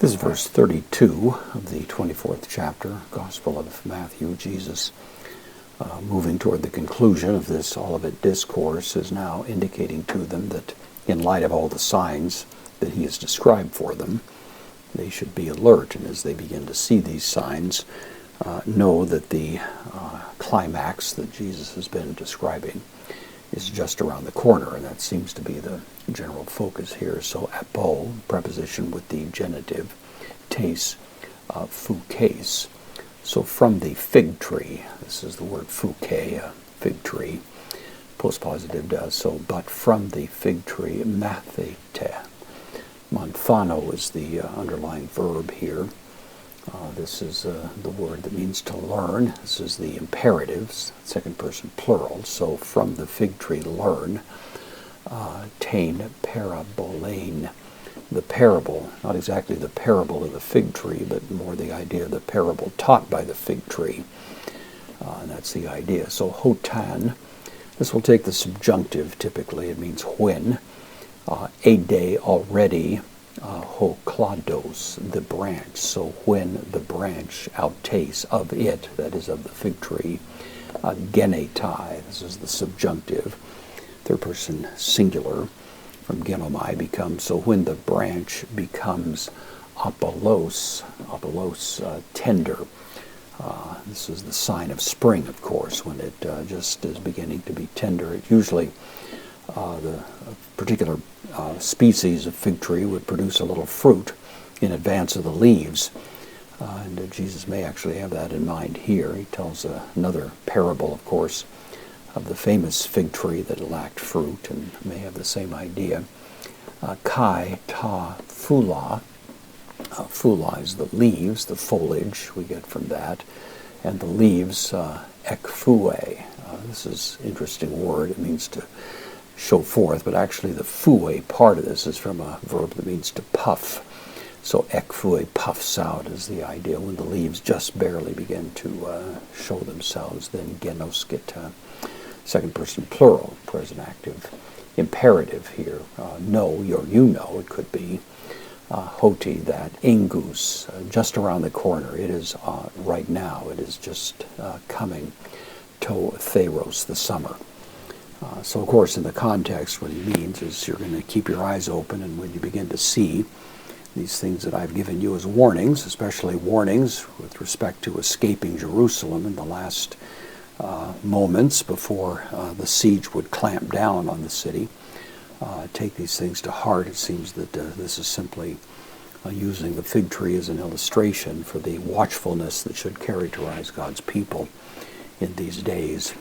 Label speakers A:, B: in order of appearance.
A: This is verse 32 of the 24th chapter, Gospel of Matthew. Jesus, moving toward the conclusion of this Olivet Discourse, is now indicating to them that in light of all the signs that he has described for them, they should be alert, and as they begin to see these signs, know that the climax that Jesus has been describing is just around the corner, and that seems to be the general focus here. So apo, preposition with the genitive, tes, fukes. So from the fig tree, this is the word fuke, fig tree, postpositive does so, but from the fig tree, mathete. Manthano is the underlying verb here. This is the word that means to learn. This is the imperatives, second person plural. So from the fig tree, learn. Tain parabolane. The parable, not exactly the parable of the fig tree, but more the idea of the parable taught by the fig tree. And that's the idea. So hotan, this will take the subjunctive typically. It means when. A day already. Hoklados, the branch. So when the branch outtakes of it, that is of the fig tree. Genetai, this is the subjunctive. Third person singular from genomai becomes, so when the branch becomes apolos, tender. This is the sign of spring, of course, when it just is beginning to be tender. It usually, the particular species of fig tree would produce a little fruit in advance of the leaves. And Jesus may actually have that in mind here. He tells another parable, of course, of the famous fig tree that lacked fruit, and may have the same idea. Kai ta fula. Fula is the leaves, the foliage we get from that. And the leaves, ekfue. This is an interesting word. It means to show forth, but actually the fue part of this is from a verb that means to puff. So ekfue, puffs out, is the idea when the leaves just barely begin to show themselves. Then genoskita, second person plural, present active, imperative here. Know, or you know, it could be. Hoti, that ingus, just around the corner. It is right now. It is just coming. To theros, the summer. So, of course, in the context, what he means is you're going to keep your eyes open, and when you begin to see these things that I've given you as warnings, especially warnings with respect to escaping Jerusalem in the last moments before the siege would clamp down on the city, take these things to heart. It seems that this is simply using the fig tree as an illustration for the watchfulness that should characterize God's people in these days.